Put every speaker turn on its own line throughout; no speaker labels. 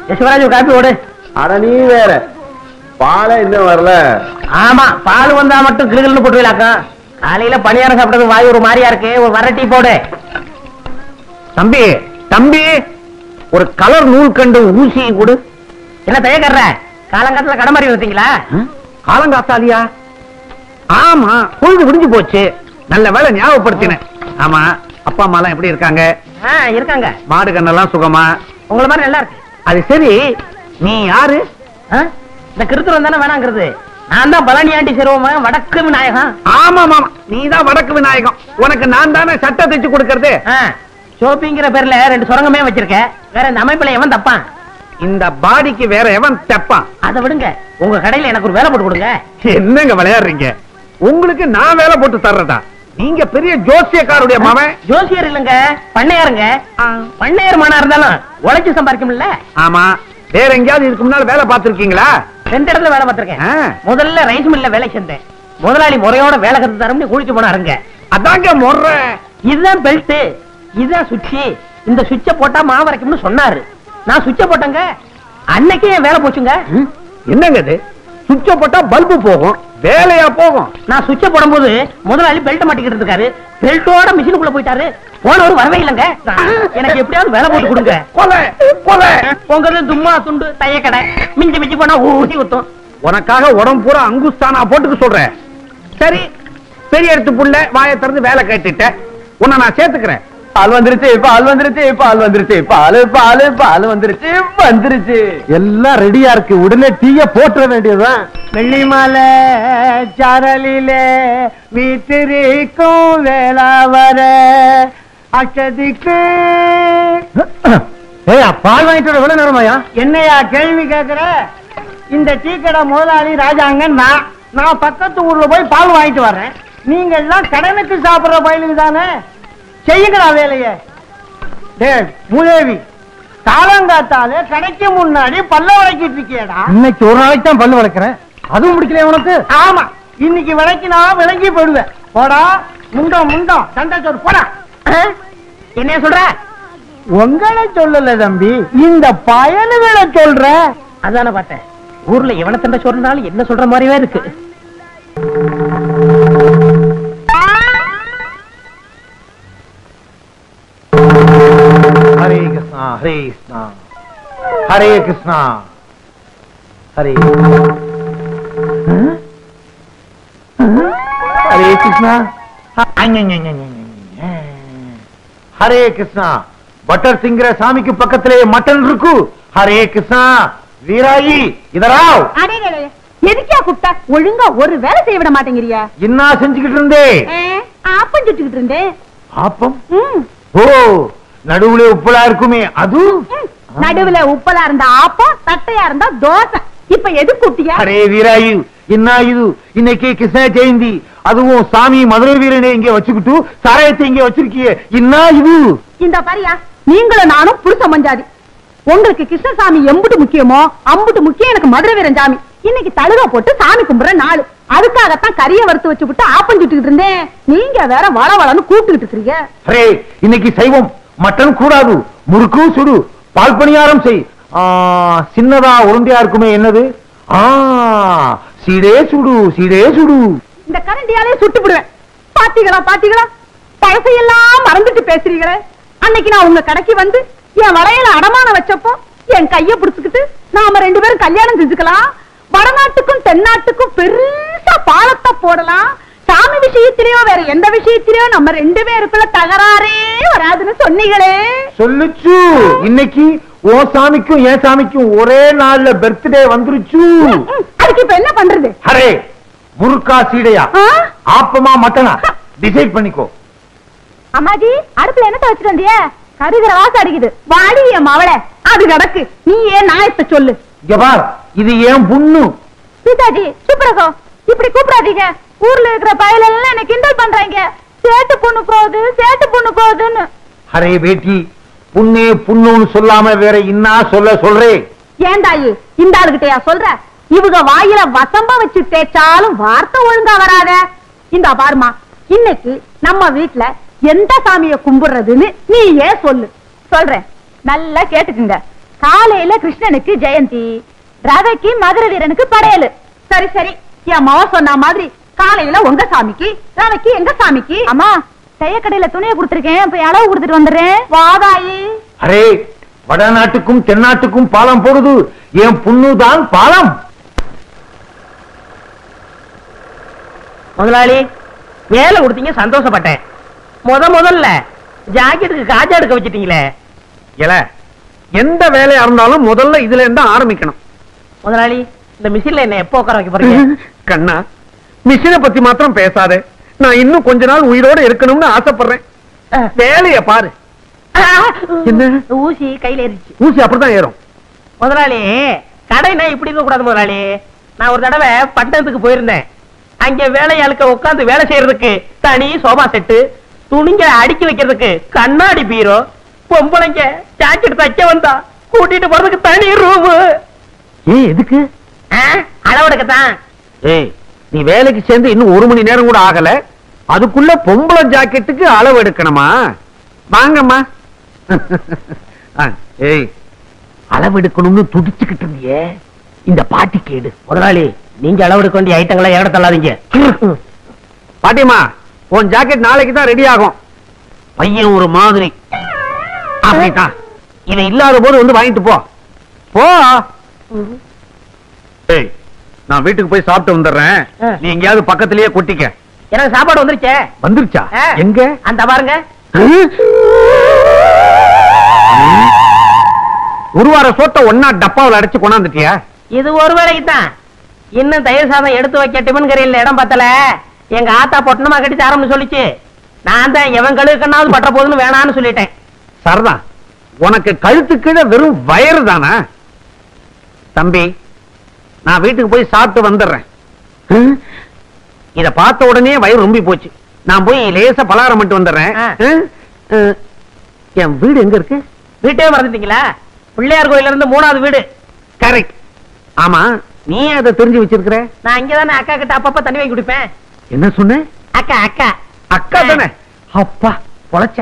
Yasuvaraj copy ஓடு.
அட நீ வேற பாலை இன்னும் வரல.
ஆமா, பால் வந்தா மட்டும் கிளுகிள்னு போட்டுவிலாக்கா. காலையில பணியாரம் சாப்பிட்டது வாய் ஒரு மாதிரியா இருக்கு. ஒரு வர டீ போடு. தம்பி தம்பி, ஒரு கலர் நூல் கண்டு ஊசி கொடு. என்ன தயக்கற? காலங்காலத்துல கடை மாதிரி வந்தீங்களா? காலங்காத்தாலியா? ஆமா, பொழுது விடிஞ்சு போச்சு. நல்ல வேலை ஞாபகப்படுத்தினேன். ஆமா, அப்பா அம்மா எல்லாம் எப்படி இருக்காங்க? இருக்காங்க. மாடு கண்ணெல்லாம் சுகமா? உங்களை மாதிரி நல்லா இருக்கு. அது சரி, நீ யாரு? இந்த கிருத்துரம் தானே வேணாங்கிறது. நான் தான் பழனியாண்டி சிறுவன், வடக்கு விநாயகம். ஆமா ஆமா, நீ தான் வடக்கு விநாயகம். உனக்கு நான் தானே சட்டை தைச்சு கொடுக்கறது. ஷோப்பிங்கிற பேர்ல 2 சுரங்கமே வச்சிருக்க. வேற இந்த அமைப்புல எவன் தப்பான்? இந்த பாடிக்கு வேற எவன் தப்பான்? அதை விடுங்க, உங்க கடையில எனக்கு ஒரு வேலை போட்டு கொடுங்க. என்னங்க விளையாடுறீங்க? உங்களுக்கு நான் வேலை போட்டு தர்றதா? நீங்க பெரிய ஜோசியக்காருடைய மகன். ஜோசியர் இல்லங்க, பண்ணையாருங்க. பண்ணையார் மானா இருந்தாலும் உழைச்சு சம்பாதிக்கும்ல. ஆமா, வேற எங்கயாவது இதுக்கு முன்னால வேலை பார்த்திருக்கீங்களா? 2 இடத்துல வேலை பார்த்திருக்கேன். முதல்ல ரைஸ் மில்ல வேலை செஞ்சேன். முதலாளி முறையோட வேலை கத்து தரம்னு குளிச்சு போனாருங்க. அதாங்க முறை. இதுதான் பெல்ட், இதுதான் சுவிட்ச். இந்த சுவிட்ச போட்டா மாவு வரைக்கும்னு சொன்னாரு. நான் சுவிட்ச போட்டேங்க. அன்னைக்கே என் வேலை போச்சுங்க. என்னங்க இது? சுவிட்ச போட்டா பல்பு போகும், வேலையா போகும். நான் சுவிட்ச போடும்போது முதலாளி பெல்ட் மாட்டிக்கிட்டு இருக்காரு. பெல்ட்டோட மிஷினுக்குள்ள போயிட்டாரு. போனவர் வரவே இல்லைங்க. எனக்கு எப்படியாவது வேலை போட்டு கொடுங்க. கொலை கொலை உங்க தும்மா துண்டு தைய கடை மிஞ்சி மிஞ்சி போனா ஊசி ஊத்தும். உனக்காக உடம்பு பூரா அங்குஸ்தானா போட்டுக்க சொல்றேன். சரி, பெரிய எடுத்து புள்ள வாயை திறந்து வேலை கேட்டுட்ட. உன்னை நான் சேர்த்துக்கிறேன். பால் வந்துருச்சு, பால் வந்துருச்சு, பால் வந்துருச்சு, பால் பால் பால் வந்துருச்சு வந்துருச்சு. எல்லாம் ரெடியா இருக்கு. உடனே டீய போட்டுற வேண்டியதுதான். வெள்ளிமலை சாரலிலே வீட்டிற்கும் வேளாவர அச்சதிக்கு. பால் வாங்கிட்டு வர எவ்வளவு நேரமாயா? என்னையா கேள்வி கேக்குற? இந்த டீ கடை முதலாளி ராஜாங்க. நான் பக்கத்து ஊர்ல போய் பால் வாங்கிட்டு வர்றேன். நீங்க எல்லாம் கடனுக்கு சாப்பிடுற பயிலுக்கு தானே. செய்யுங்களா வேலைய. மூதேவி, காலங்காத்தாலே கடைக்கு முன்னாடி பல்ல வளைக்கிட்டு இருக்கியடா. இன்னைக்கு ஒரு நாளைக்கு தான் பல்லு வளைக்கிறேன். அதுவும் முடிக்கல உனக்கு? ஆமா, இன்னைக்கு விலைக்கு நான் விளங்கி போயிடுவேன். போடா முண்டம் முண்டம் சண்டை போடா. என்ன சொல்ற? உங்களை சொல்லல தம்பி, இந்த பயனுகளை சொல்ற. அதான பார்த்தேன். ஊர்ல எவனை சண்டை சொல்றனாலும் என்ன சொல்ற மாதிரியே இருக்கு. ஹரே கிருஷ்ணா ஹரே கிருஷ்ணா ஹரே கிருஷ்ணா ஹரே ஹரே கிருஷ்ணா ஹரே கிருஷ்ணா. பட்டர் சிங்கிற சாமிக்கு பக்கத்திலே மட்டன் இருக்கு. ஹரே கிருஷ்ணா. வீராயி இதராவ்.
எதுக்கா கூப்பிட்டா? ஒழுங்கா ஒரு வேலை செய்ய விட மாட்டேங்கிறியா?
என்ன செஞ்சுக்கிட்டு இருந்தே?
ஆப்பம் சுட்டுக்கிட்டு இருந்தேன்.
ஆப்பம்? ஓ, நடுவுல உப்பலா இருக்குமே அது?
நடுவுல உப்பலா இருந்தா ஆப்பம், தட்டையா இருந்தா தோசை. இப்ப எது கூட்டியா?
அரே வீராயு, என்ன இது? இன்னைக்கு கிருஷ்ண ஜெயந்தி, அதுவும் சாமி மதுரை வீரனை இங்க வச்சுக்கிட்டு சாராயத்தை இங்க வச்சிருக்கிய. என்ன இது? இந்த
பாரியா, நீங்களும் நானும் புருஷ மஞ்சாதி. உங்களுக்கு கிருஷ்ணசாமி எம்புட்டு முக்கியமோ அம்புட்டு முக்கியம் எனக்கு மதுரை வீரன் சாமி. இன்னைக்கு தழுவ போட்டு சாமி கும்பிடுற நாள். அதுக்காகத்தான் கறிய வறுத்து வச்சு விட்டு ஆப்பம் சுட்டுக்கிட்டு இருந்தேன். நீங்க வேற வள வளன்னு கூப்பிட்டுக்கிட்டு இருக்கீங்க.
அரே, இன்னைக்கு சைவம், மட்டன் கூடாது. முறுக்கு சுடு, பால் பணியாரம் செய். சின்னதா உருண்டையா இருக்குமே, என்னது? சீடே சுடு, சீடே சுடு.
இந்த கரண்டியாலே சுட்டு விடுவேன். பாத்தீங்களா பாத்தீங்களா, பழசையெல்லாம் மறந்துட்டு பேசுறீங்களே. அன்னைக்கு நான் உங்க கடைக்கு வந்து என் வளையல அடமான வச்சப்போ என் கைய பிடிச்சுக்கிட்டு நாம 2 பேரும் கல்யாணம் செஞ்சுக்கலாம், வடநாட்டுக்கும் தென்னாட்டுக்கும் பெருசா பாலத்தை போடலாம், சாமி விஷயத்திலேயோ வேற எந்த விஷயத்திலேயோ நம்ம 2 பேருக்குள்ள தகராறே வராதுன்னு சொன்னீங்களே.
சொல்லுச்சு. இன்னைக்கு ஓ சாமிக்கும் என் சாமிக்கும் ஒரே நாள்ல பர்த்டே வந்துருச்சு.
அதுக்கு இப்ப என்ன பண்றது?
அரே, முறுக்கா சீடையா, ஆப்பமா மட்டனா, டிசைட் பண்ணிக்கோ.
அம்மாஜி, அடுப்புல என்னத்த வச்சுட்டு வந்திய? கருகிற வாசம் அடிக்குது. வாடி என் மவளை, அது கிடக்கு. நீ ஏன் நாயத்தை சொல்லு.
ஜபார், இது ஏன் புண்ணு?
சீதாஜி, சுப்ரகோ, இப்படி கூப்பிடாதீங்க. ஊர்ல இருக்கிற பயலெல்லாம் என்ன கிண்டல் பண்றாங்க. சேட்டு பொண்ணு போகுது, சேட்டு பொண்ணு போகுதுன்னு.
அரே பேட்டி, புண்ணே புண்ணுன்னு சொல்லாம வேற என்ன சொல்றே?
ஏண்டாயி, இந்த ஆளுகிட்டயா சொல்ற? இவங்க வாயில வசம்ப வச்சு தேய்ச்சாலும் வார்த்தை ஒழுங்கா வராத. இந்த பாருமா, இன்னைக்கு நம்ம வீட்டுல எந்த சாமியை கும்பிடுறதுன்னு நீ ஏன் சொல்லு. சொல்றேன். நல்லா கேட்டுக்குங்க. காலையில கிருஷ்ணனுக்கு ஜெயந்தி, ரவைக்கு மதுரை வீரனுக்கு படையலு. சரி சரி, என் மாவ சொன்ன மாதிரி காலையில உங்க சாமிக்கு, ரவைக்கு எங்க சாமிக்கு. அம்மா, தையக்கடையில துணியை கொடுத்துருக்கேன், போய் அளவு கொடுத்துட்டு வந்துடுறேன். வாதாயி.
அரே, வடநாட்டுக்கும் தென்னாட்டுக்கும் பாலம் போடுது, என் புண்ணுதான் பாலம்.
முதலாளி, வேலை கொடுத்தீங்க, சந்தோஷப்பட்டேன். முதல்ல ஜாக்கெட்டுக்கு காஜா எடுக்க வச்சிட்டீங்களே.
எந்த வேலையா இருந்தாலும் முதல்ல இதுல இருந்தா ஆரம்பிக்கணும்.
முதலாளி, இந்த மிஷின்ல என்ன எப்போ உட்கார வைக்க போறீங்க?
கண்ணா, மிஷினை பத்தி மாத்திரம் பேசாதே. நான் இன்னும் கொஞ்ச நாள் உயிரோட இருக்கணும்னு ஆசைப்படுறேன். வேலைய பாரு. என்ன
ஊசி கையில ஏறிச்சு.
ஊசி அப்படித்தான் ஏறும்.
முதலாளி, கடைனா இப்படி இருக்க கூடாது முதலாளி. நான் ஒரு தடவை பட்டணத்துக்கு போயிருந்தேன். அங்க வேலையாளுக்க உட்கார்ந்து வேலை செய்யறதுக்கு தனி சோபா செட்டு, துணிங்க அடுக்கி வைக்கிறதுக்கு கண்ணாடி பீரோ, பொம்பளைங்க ஜாக்கெட் தைக்க வந்தா கூட்டிட்டு போறதுக்கு தனி ரூம்.
எதுக்கு?
அளவெடுக்கத்தான்.
நீ வேலைக்கு சேர்ந்து இன்னும் 1 மணி நேரம் கூட ஆகல, அதுக்குள்ள பொம்பளை ஜாக்கெட்டுக்கு அளவு எடுக்கணுமா? வாங்கம்மா. அளவு எடுக்கணும்னு துடிச்சுக்கிட்டு இருந்தியே, இந்த பாட்டி கேடு.
முதலாளி, நீங்க அளவெடுக்க வேண்டிய ஐட்டங்களை ஏட தள்ளாதீங்க.
பாட்டிமா, உன் ஜாக்கெட் நாளைக்கு தான் ரெடி ஆகும். பையன் ஒரு மாதிரி. அப்படித்தான், இவன் இல்லாத போது வந்து வாங்கிட்டு போ. நான் வீட்டுக்கு போய் சாப்பிட்டு வந்துடுறேன். நீ எங்கேயாவது பக்கத்திலேயே கொட்டிக்க.
எனக்கு சாப்பாடு வந்துருச்சே.
வந்துருச்சா? எங்க?
அந்த பாருங்க.
ஒரு வார சோட்ட ஒன்னா டப்பாவில் அடைச்சு கொண்டாந்துட்டியா?
இது ஒரு வேளைக்கு தான். இன்னும் தயிர் சாதம் எடுத்து வைக்க டிபன் கரையில் இடம் பத்தல. எங்க ஆத்தா பொட்டணமா கட்டி தரம்னு சொல்லிச்சு. நான் தான் எவன் கழுவுக்கண்ணாவது பட்ட போதுன்னு வேணான்னு சொல்லிட்டேன்.
சரிதான், உனக்கு கழுத்து கீழே வெறும் வயிறு தானா? தம்பி, நான் வீட்டுக்கு போய் சாப்பிட்டு வந்துடுறேன். இத பார்த்த உடனே வயிறு ரொம்பி போச்சு. நான் போய் லேசா பலகாரம் மட்டும் வந்துடுறேன். என் வீடு எங்க இருக்கு?
வீட்டே மறந்துட்டீங்களா? பிள்ளையார் கோயில இருந்து 3வது வீடு.
கரெக்ட். ஆமா, நீ அதை தெரிஞ்சு வச்சிருக்கிற?
நான் இங்கதானே அக்கா கிட்ட அப்பப்ப தண்ணி வாங்கி குடிப்பேன்.
என்ன சொன்ன?
அக்கா அக்கா
அக்கா தானே? அப்பா பொழைச்ச.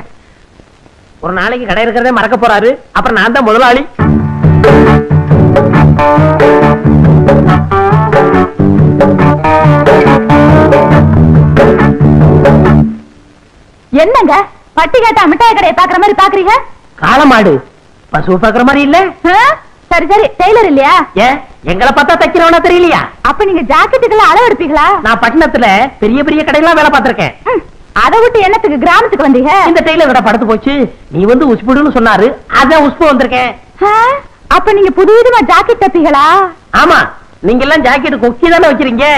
ஒரு நாளைக்கு கடை இருக்கிறதே மறக்க போறாரு. அப்புறம் நான் தான் முதலாளி.
என்னங்க பட்டி கேட்டா மிட்டாய் கடையை பாக்குற மாதிரி பாக்குறீங்க?
காளமாடு பசு பாக்குற மாதிரி இல்ல.
சரி சரி, டெய்லர் இல்லையா?
ஏன் எங்களை பார்த்தா தைக்கிறவனா தெரியலையா?
அப்ப நீங்க ஜாக்கெட்டுக்கெல்லாம் அளவு எடுப்பீங்களா?
நான் பட்டணத்துல பெரிய பெரிய கடையெல்லாம் வேலை பார்த்திருக்கேன்.
அதை விட்டு என்னத்துக்கு கிராமத்துக்கு வந்தீங்க?
இந்த டெய்லர் கடை படுத்து போச்சு, நீ வந்து உஸ்புடுன்னு சொன்னாரு, அதான் உஸ்பு வந்திருக்கேன்.
அப்ப நீங்க புதுவிதமா ஜாக்கெட் தப்பீங்களா?
ஆமா, நீங்க எல்லாம் ஜாக்கெட் கொக்கி தானே வச்சிருக்கீங்க.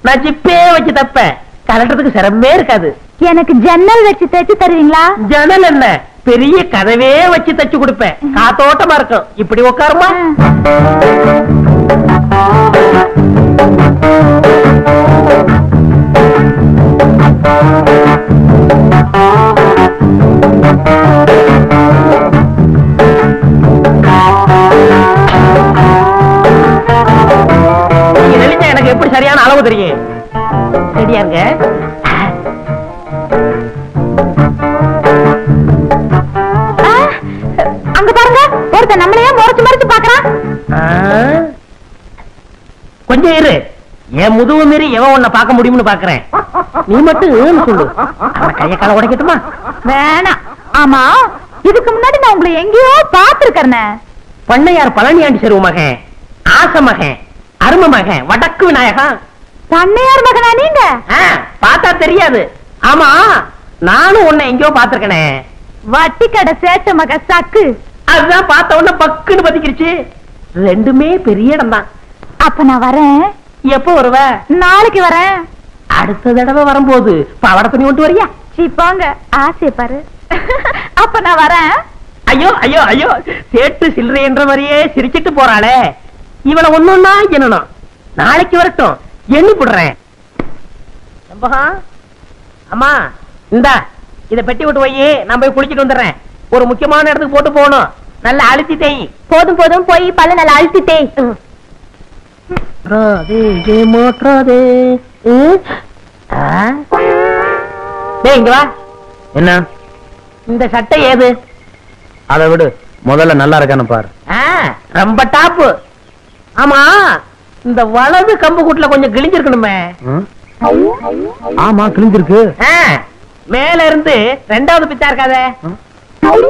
நான் ஜிப்பே வச்சு தப்பேன், கலட்டுறதுக்கு சிரமமே இருக்காது.
எனக்கு ஜன்னல் வச்சு தைச்சு தருவீங்களா?
ஜன்னல் என்ன, பெரிய கதவே வச்சு தச்சு கொடுப்பேன். காத்தோட்டமா இருக்கும். இப்படி உட்காருமா. நீங்க நினைச்சா எனக்கு எப்படி சரியான அளவு தெரியும். ரெடியா இருங்க.
அங்க பாருங்க, ஒருத்தன் நம்மளையே முறைச்சு மறைச்சு பாக்குறான்.
கொஞ்சம் இரு, என் முதுகு மீறி எவன் உன்னை பார்க்க முடியும்னு பாக்குறேன். நீ மட்டும் சொல்லு, அவன் கைய கால உடைக்கட்டுமா?
வேணாம். ஆமா, இதுக்கு முன்னாடி நான் உங்களை எங்கேயோ பாத்துருக்கேன்.
பண்ணையார் பழனியாண்டி செருவு மகன், ஆச மகன், அரும மகன், வடக்கு விநாயகம்.
பண்ணையார் மகனா நீங்க?
பார்த்தா தெரியாது. ஆமா, நானும் உன்னை எங்கேயோ பாத்துருக்கனே.
வட்டி கடை சேட்ட மக சக்கு.
அதுதான் பார்த்த உடனே பக்குன்னு பத்திக்கிருச்சு. ரெண்டுமே பெரிய இடம் தான்.
அப்ப நான் வரேன்.
எப்போ வருவ?
நாளைக்கு வரேன்.
அடுத்த தடவை வரும்போது பவட துணி கொண்டு வரியா?
போங்க, ஆசை பாரு. அப்ப நான் வரேன்.
ஐயோ ஐயோ ஐயோ, சேட்டு சில்லறை என்ற மாதிரியே சிரிச்சிட்டு போறாளே. இவளை ஒன்னொன்னா என்னணும். நாளைக்கு வரட்டும், எண்ணி போடுறேன். அம்மா, இந்தா இத பெட்டி விட்டு போய் நான் போய் குளிச்சிட்டு வந்துடுறேன். ஒரு முக்கியமான இடத்துக்கு போட்டு போகணும். நல்லா அழுத்தி தேய்.
போதும் போதும், போய் பல்ல நல்லா அழுத்தி தேய்.
இங்க வா.
என்ன?
இந்த சட்டை ஏது?
அதை விடு.
முதல்ல நல்லா இருக்கான்னு பாரு. ரொம்ப டாப்பு. ஆமா, இந்த வலது கம்பு கூட்டுல கொஞ்சம் கிழிஞ்சிருக்கணுமே.
ஆமா கிழிஞ்சிருக்கு.
மேல இருந்து ரெண்டாவது பிச்சா இருக்காதே.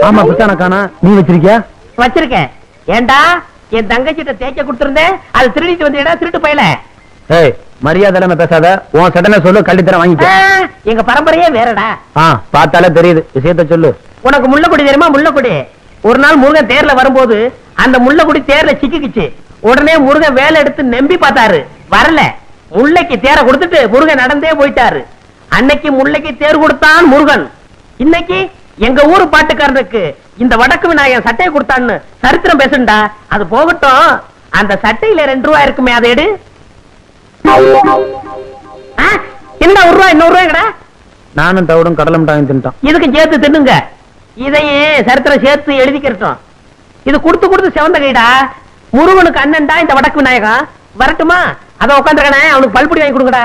ஆமா பிச்சான காணா. நீ வச்சிருக்கியா?
வச்சிருக்கேன். ஏண்டா என் தங்கச்சிட்ட தேய்க்க கொடுத்திருந்தேன், அது திருடிட்டு வந்தீடா திருட்டு பையல.
ஏய் மரியாதை இல்லாம பேசாத. உன் சட்டனை சொல்லு, கள்ளித்தரம் வாங்கிக்க.
எங்க பரம்பரையே வேறடா.
பார்த்தாலே தெரியுது. விஷயத்த சொல்லு.
உனக்கு முள்ளக்குடி தெரியுமா? முள்ளக்குடி. ஒரு நாள் முருகன் தேர்ல வரும்போது அந்த முள்ளக்குடி தேர்ல சிக்கிக்குச்சு. உடனே முருகன் வேலை எடுத்து நம்பி பார்த்தாரு, வரல. முல்லைக்கு தேர கொடுத்துட்டு முருகன் நடந்தே போயிட்டாரு. அன்னைக்கு முல்லைக்கு தேர் கொடுத்தான் முருகன். இன்னைக்கு எங்க ஊரு பாட்டுக்காரனுக்கு இந்த வடக்கு விநாயகன் சட்டையை கொடுத்தான்னு சரித்திரம் பேசுண்டா. அது போகட்டும், அந்த சட்டையில 2 ரூபாய் இருக்குமே, அதை எடு. என்ன 1 ரூபாய் 200 ரூபாய்டா?
நானும் தவிடும் கடலை மிட்டாயும் தின்ட்டான்.
இதுக்கு சேர்த்து தின்னுங்க. இதையே சரித்திரம் சேர்த்து எழுதிக்கிறோம். இது கொடுத்து கொடுத்து செவந்த கைடா. முருகனுக்கு அண்ணன்டா இந்த வடக்கு விநாயகம். வரட்டுமா? அத உட்காந்துருக்கானே, அவனுக்கு பல்புடி வாங்கி கொடுங்கடா.